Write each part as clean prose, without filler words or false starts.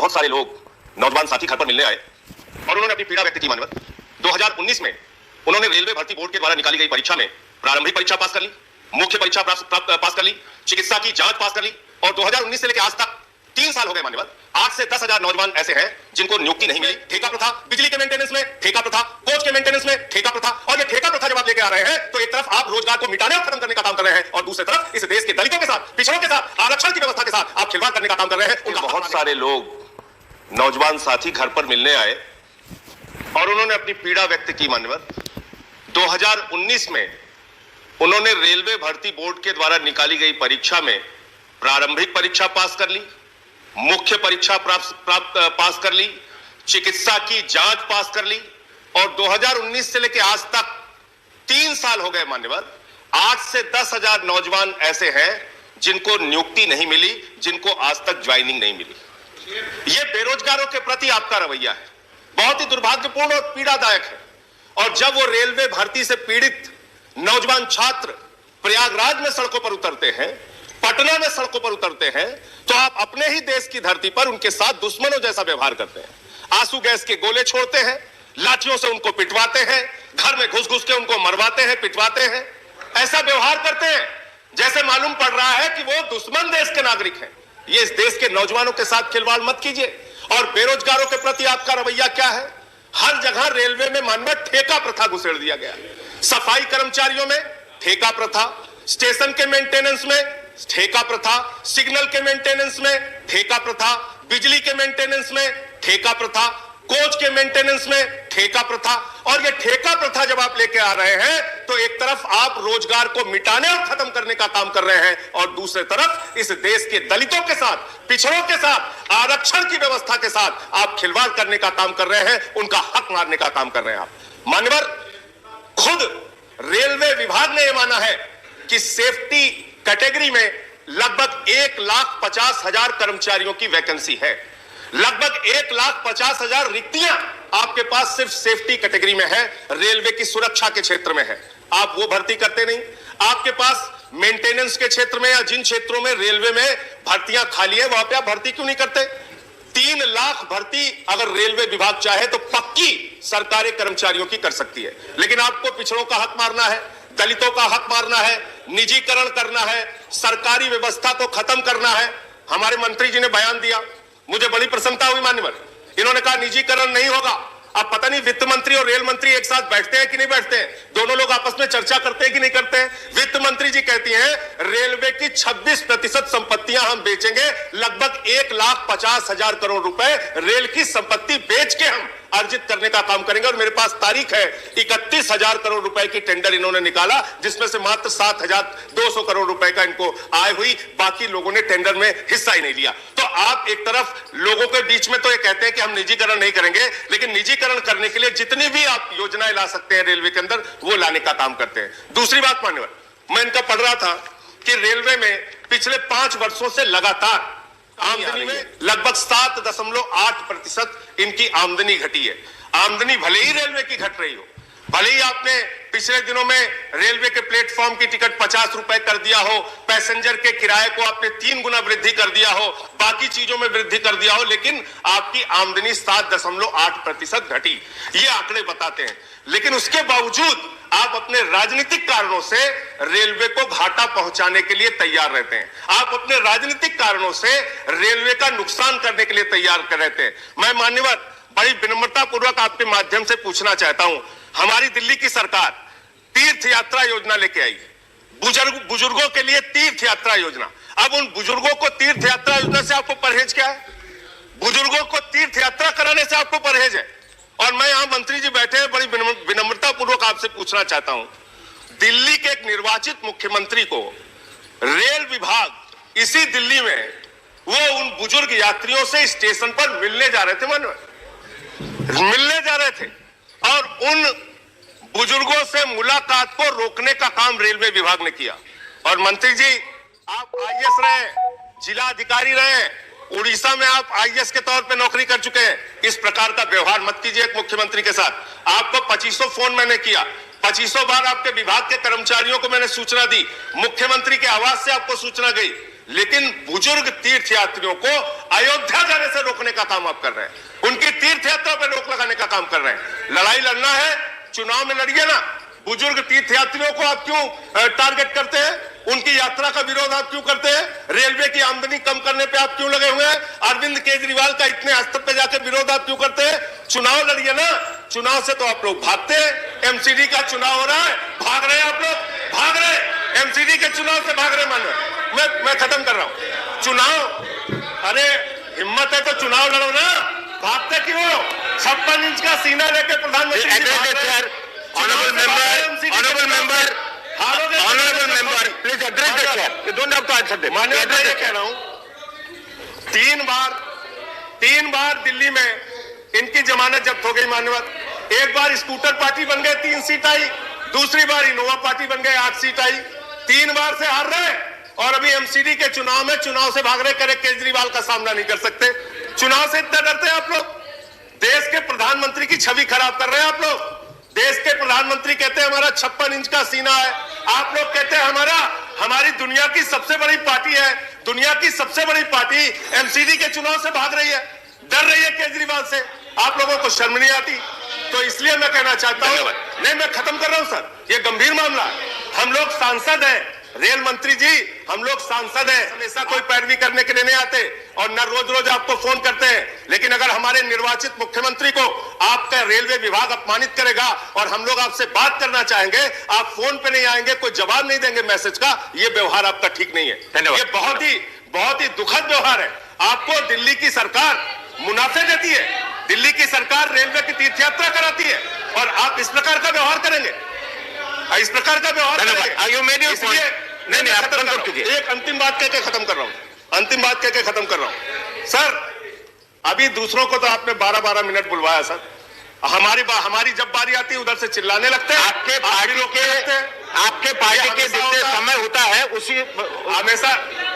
बहुत सारे लोग नौजवान साथी घर पर मिलने आए और उन्होंने अपनी पीड़ा व्यक्त की। मानव 2019 में उन्होंने रेलवे भर्ती बोर्ड के द्वारा निकाली गई परीक्षा में प्रारंभिक परीक्षा पास कर ली, मुख्य परीक्षा पास कर ली, चिकित्सा की जांच पास कर ली और 2019 से लेकर आज तक 3 साल हो गए। मान्यवर 8 से 10 हजार नौजवान ऐसे हैं जिनको नियुक्ति नहीं मिली। ठेका प्रथा, बिजली के मेंटेनेंस में ठेका प्रथा, कोच के मेंटेनेंस में ठेका प्रथा, और ये ठेका प्रथा जब आप लेके आ रहे हैं तो एक तरफ आप रोजगार को मिटाने और खत्म करने का काम कर रहे हैं और दूसरी तरफ इस देश के दलितों के साथ, पिछड़ों के साथ, आरक्षण की व्यवस्था के साथ आप खिलवाड़ करने का काम कर रहे हैं। बहुत सारे लोग नौजवान साथी घर पर मिलने आए और उन्होंने अपनी पीड़ा व्यक्त की। मान्यवर 2019 में उन्होंने रेलवे भर्ती बोर्ड के द्वारा निकाली गई परीक्षा में प्रारंभिक परीक्षा पास कर ली, मुख्य परीक्षा पास कर ली, चिकित्सा की जांच पास कर ली और 2019 से लेकर आज तक 3 साल हो गए। मान्यवर 8 से 10 हजार नौजवान ऐसे हैं जिनको नियुक्ति नहीं मिली, जिनको आज तक ज्वाइनिंग नहीं मिली। यह बेरोजगारों के प्रति आपका रवैया है, बहुत ही दुर्भाग्यपूर्ण और पीड़ादायक है। और जब वो रेलवे भर्ती से पीड़ित नौजवान छात्र प्रयागराज में सड़कों पर उतरते हैं, पटना में सड़कों पर उतरते हैं, तो आप अपने ही देश की धरती पर उनके साथ दुश्मनों जैसा व्यवहार करते हैं। आंसू गैस के गोले छोड़ते हैं, लाठियों से उनको पिटवाते हैं, घर में घुस घुस के उनको मरवाते हैं, पिटवाते हैं। ऐसा व्यवहार करते हैं जैसे मालूम पड़ रहा है कि वो दुश्मन देश के नागरिक हैं। ये इस देश के नौजवानों के साथ खिलवाड़ मत कीजिए। और बेरोजगारों के प्रति आपका रवैया क्या है? हर जगह रेलवे में मानव ठेका प्रथा घुसेड़ दिया गया। सफाई कर्मचारियों में ठेका प्रथा, स्टेशन के मेंटेनेंस में ठेका प्रथा, सिग्नल के मेंटेनेंस में ठेका प्रथा, बिजली के मेंटेनेंस में ठेका प्रथा, कोच के मेंटेनेंस में ठेका प्रथा। और ये ठेका प्रथा जब आप लेके आ रहे हैं तो एक तरफ आप रोजगार को मिटाने और खत्म करने का काम कर रहे हैं और दूसरी तरफ इस देश के दलितों के साथ, पिछड़ों के साथ, आरक्षण की व्यवस्था के साथ आप खिलवाड़ करने का काम कर रहे हैं, उनका हक मारने का काम कर रहे हैं आप। मान्यवर खुद रेलवे विभाग ने यह माना है कि सेफ्टी कैटेगरी में लगभग 1,50,000 कर्मचारियों की वैकेंसी है। लगभग 1,50,000 रिक्तियां आपके पास सिर्फ सेफ्टी कैटेगरी में है, रेलवे की सुरक्षा के क्षेत्र में है। आप वो भर्ती करते नहीं। आपके पास मेंटेनेंस के क्षेत्र में या जिन क्षेत्रों में रेलवे में भर्तियां खाली है वहां पे आप भर्ती क्यों नहीं करते? 3 लाख भर्ती अगर रेलवे विभाग चाहे तो पक्की सरकारी कर्मचारियों की कर सकती है, लेकिन आपको पिछड़ों का हक मारना है, दलितों का हक मारना है, निजीकरण करना है, सरकारी व्यवस्था को खत्म करना है। हमारे मंत्री जी ने बयान दिया, मुझे बड़ी प्रसन्नता हुई। मान्यवर इन्होंने कहा निजीकरण नहीं होगा। अब पता नहीं वित्त मंत्री और रेल मंत्री एक साथ बैठते हैं कि नहीं बैठते हैं, दोनों लोग आपस में चर्चा करते हैं कि नहीं करते हैं। वित्त मंत्री जी कहती हैं रेलवे की 26% संपत्तियां हम बेचेंगे, लगभग 1,50,000 करोड़ रुपए रेल की संपत्ति बेच के हम अर्जित करने का काम करेंगे। और मेरे पास तारीख है, 31,000 करोड़ रुपए की टेंडर इन्होंने निकाला, जिसमें से मात्र 7,200 करोड़ रुपए का इनको आय हुई, बाकी लोगों ने टेंडर में हिस्सा ही नहीं लिया। तो आप एक तरफ लोगों के बीच में तो ये कहते हैं कि हम निजीकरण नहीं करेंगे, लेकिन निजीकरण करने के लिए जितनी भी आप योजनाएं ला सकते हैं रेलवे के अंदर, वो लाने का काम करते हैं। दूसरी बात मान्यवर, मैं इनका पढ़ रहा था कि रेलवे में पिछले 5 वर्षों से लगातार आमदनी में लगभग 7.8% इनकी आमदनी घटी है। आमदनी भले ही रेलवे की घट रही हो, भले ही आपने पिछले दिनों में रेलवे के प्लेटफॉर्म की टिकट 50 रुपए कर दिया हो, पैसेंजर के किराए को आपने 3 गुना वृद्धि कर दिया हो, बाकी चीजों में वृद्धि कर दिया हो, लेकिन आपकी आमदनी 7.8% घटी। ये आंकड़े बताते हैं। लेकिन उसके बावजूद आप अपने राजनीतिक कारणों से रेलवे को घाटा पहुंचाने के लिए तैयार रहते हैं। आप अपने राजनीतिक कारणों से रेलवे का नुकसान करने के लिए तैयार रहते हैं। मैं मान्यवर बड़ी विनम्रता पूर्वक आपके माध्यम से पूछना चाहता हूं, हमारी दिल्ली की सरकार तीर्थ यात्रा योजना लेके आई, बुजुर्गों के लिए तीर्थ यात्रा योजना। अब उन बुजुर्गों को तीर्थ यात्रा योजना से आपको परहेज क्या है? बुजुर्गों को तीर्थ यात्रा कराने से आपको परहेज है। और मैं यहां मंत्री जी बैठे हैं, बड़ी विनम्रता पूर्वक आपसे पूछना चाहता हूं, दिल्ली के एक निर्वाचित मुख्यमंत्री को रेल विभाग इसी दिल्ली में वो उन बुजुर्ग यात्रियों से स्टेशन पर मिलने जा रहे थे, मिलने जा रहे थे, और उन बुजुर्गों से मुलाकात को रोकने का काम रेलवे विभाग ने किया। और मंत्री जी आप आईएएस रहे, जिला अधिकारी रहे, उड़ीसा में आप आईएएस के तौर पे नौकरी कर चुके हैं। इस प्रकार का व्यवहार मत कीजिए एक मुख्यमंत्री के साथ। आपको 2500 फोन मैंने किया, 2500 बार आपके विभाग के कर्मचारियों को मैंने सूचना दी, मुख्यमंत्री के आवास से आपको सूचना गई, लेकिन बुजुर्ग तीर्थयात्रियों को अयोध्या जाने से रोकने का काम आप कर रहे हैं, उनकी तीर्थ यात्रा पर रोक लगाने का काम कर रहे हैं। लड़ाई लड़ना है, चुनाव में लड़िए ना। बुजुर्ग तीर्थयात्रियों को आप क्यों टारगेट करते हैं? उनकी यात्रा का विरोध आप क्यों करते हैं? रेलवे की आमदनी कम करने पे आप क्यों लगे हुए हैं? अरविंद केजरीवाल का इतने स्तर पे जाकर विरोध आप क्यों करते हैं? चुनाव लड़िए ना। चुनाव से तो आप लोग भागते हैं। एमसीडी का चुनाव हो रहा है, भाग रहे हैं आप लोग, भाग रहे हैं। एमसीडी के चुनाव से भाग रहे मानो। मैं खत्म कर रहा हूं चुनाव। अरे हिम्मत है तो चुनाव लड़ो ना, भागते क्यों? 56 इंच का सीना लेके प्रधानमंत्री Honorable member, please address the chair. You don't have to answer them. मैं ये कह रहा हूं, तीन बार दिल्ली में इनकी जमानत जब्त हो गई मान्यवर। एक बार स्कूटर पार्टी बन गए, 3 सीट आई। दूसरी बार इनोवा पार्टी बन गए, 8 सीट आई। 3 बार से हार रहे और अभी एमसीडी के चुनाव में चुनाव से भाग रहे। करे केजरीवाल का सामना नहीं कर सकते। चुनाव से इतना डरते हैं आप लोग। देश के प्रधानमंत्री की छवि खराब कर रहे हैं आप लोग। देश के प्रधानमंत्री कहते हैं हमारा 56 इंच का सीना है, आप लोग कहते हैं हमारी दुनिया की सबसे बड़ी पार्टी है। दुनिया की सबसे बड़ी पार्टी एमसीडी के चुनाव से भाग रही है, डर रही है केजरीवाल से। आप लोगों को शर्म नहीं आती? तो इसलिए मैं कहना चाहता हूं, नहीं मैं खत्म कर रहा हूं सर, ये गंभीर मामला है। हम लोग सांसद हैं, रेल मंत्री जी, हम लोग सांसद हैं। हमेशा कोई पैरवी करने के लिए नहीं आते और न रोज रोज आपको फोन करते हैं। लेकिन अगर हमारे निर्वाचित मुख्यमंत्री को आपका रेलवे विभाग अपमानित करेगा और हम लोग आपसे बात करना चाहेंगे, आप फोन पे नहीं आएंगे, कोई जवाब नहीं देंगे मैसेज का, ये व्यवहार आपका ठीक नहीं है। धन्यवाद। ये बहुत ही दुखद व्यवहार है। आपको दिल्ली की सरकार मुनाफे देती है, दिल्ली की सरकार रेलवे की तीर्थ यात्रा कराती है और आप इस प्रकार का व्यवहार करेंगे, इस प्रकार का व्यवहार करेंगे। नहीं, आप खत्म कीजिए। एक अंतिम बात कहकर खत्म कर रहा हूं सर। अभी दूसरों को तो आपने 12-12 मिनट बुलवाया सर। हमारी जब बारी आती है उधर से चिल्लाने लगते हैं। आपके पार्टी के जितने समय होता है उसी हमेशा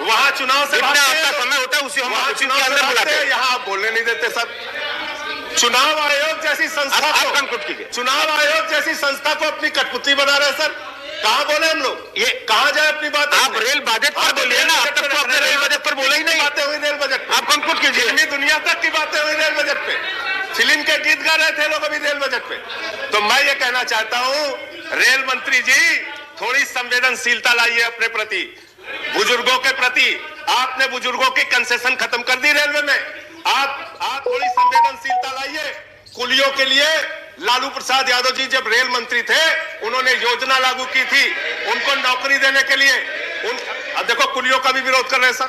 वहां चुनाव से आपका समय होता है उसी हम चुनाव के अंदर बुलाते हैं। यहाँ आप बोलने नहीं देते सर। चुनाव आयोग जैसी संस्था को अपनी कठपुतली बना रहे सर। कहां बोले हम लोग? ये कहां जाए अपनी बात? आप रेल बजट पर बोलिए ना, अब तक तो आपने रेल बजट पर बोला ही नहीं। बातें हुई रेल बजट पे, आप कंक्लूड कीजिए। इतनी दुनिया तक की बातें हुई रेल बजट पे, फिल्म के गीत गा रहे थे लोग अभी रेल बजट पे। तो मैं ये कहना चाहता हूं, रेल मंत्री जी थोड़ी संवेदनशीलता लाइए अपने प्रति, बुजुर्गों के प्रति। आपने बुजुर्गों की कंसेशन खत्म कर दी रेलवे में। आप थोड़ी संवेदनशीलता लाइए। कुलियों के लिए लालू प्रसाद यादव जी जब रेल मंत्री थे, उन्होंने योजना लागू की थी उनको नौकरी देने के लिए। अब देखो कुलियों का भी विरोध कर रहे हैं सर,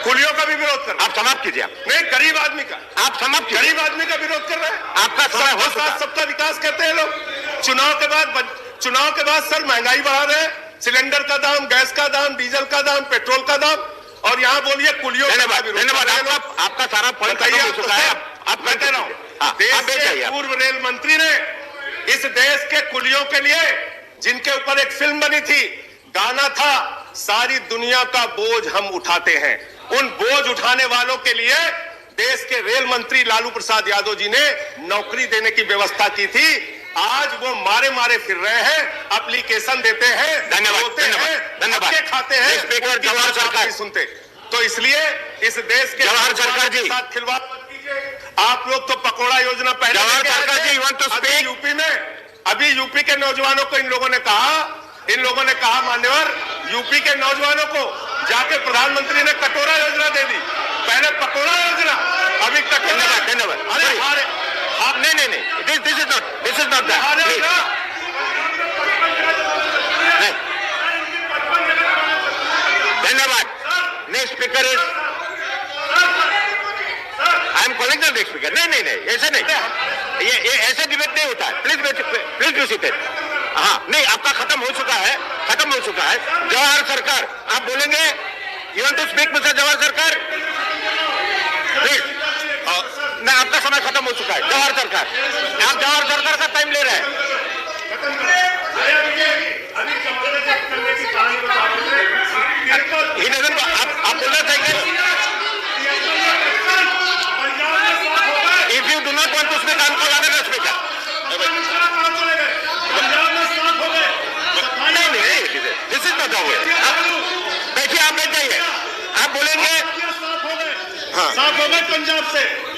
कुलियों का भी विरोध कर रहे हैं। आप समाप्त कीजिए। नहीं, गरीब आदमी का, आप समाप्त कीजिए। गरीब आदमी का विरोध कर रहे हैं। आपका समय हो चुका। सबका विकास करते हैं लोग। चुनाव के बाद सर महंगाई बढ़ा रहे हैं, सिलेंडर का दाम, गैस का दाम, डीजल का दाम, पेट्रोल का दाम, और यहाँ बोलिए कुलियों का विरोध। आपका सारा पॉइंट हो चुका है। अब मैं कह रहा हूँ, देश के पूर्व रेल मंत्री ने इस देश के कुलियों के लिए, जिनके ऊपर एक फिल्म बनी थी, गाना था सारी दुनिया का बोझ हम उठाते हैं, उन बोझ उठाने वालों के लिए देश के रेल मंत्री लालू प्रसाद यादव जी ने नौकरी देने की व्यवस्था की थी। आज वो मारे फिर रहे हैं, एप्लीकेशन देते हैं, धन्यवाद खाते हैं, स्पीकर जवाहर सरकार सुनते। तो इसलिए इस देश के जवाहर सरकार जी साथ खिलवाड़ मत कीजिए। आप लोग तो पकौड़ा योजना पहले अभी यूपी के नौजवानों को इन लोगों ने कहा मान्यवर, यूपी के नौजवानों को जाके प्रधानमंत्री ने कटोरा योजना दे दी। पहले पकौड़ा योजना, अभी कटोरा। धन्यवाद। नहीं, दिस इज नॉट दैट। धन्यवाद। Next speaker is I am calling the next speaker. नहीं, ऐसे नहीं, ये ऐसे डिबेट नहीं होता है। Please be seated. हाँ, नहीं, आपका खत्म हो चुका है। जवाहर सरकार, आप बोलेंगे? You want to speak mister Jawahar Sarkar? Please. नहीं, आपका समय खत्म हो चुका है। जवाहर सरकार, आप जवाहर सरकार का टाइम ले रहे हैं। आप बोलना चाहिए। If you do not want to speak, I am calling another speaker. नहीं, this is not the way. बैठिए, आप बैठ जाइए। पंजाब से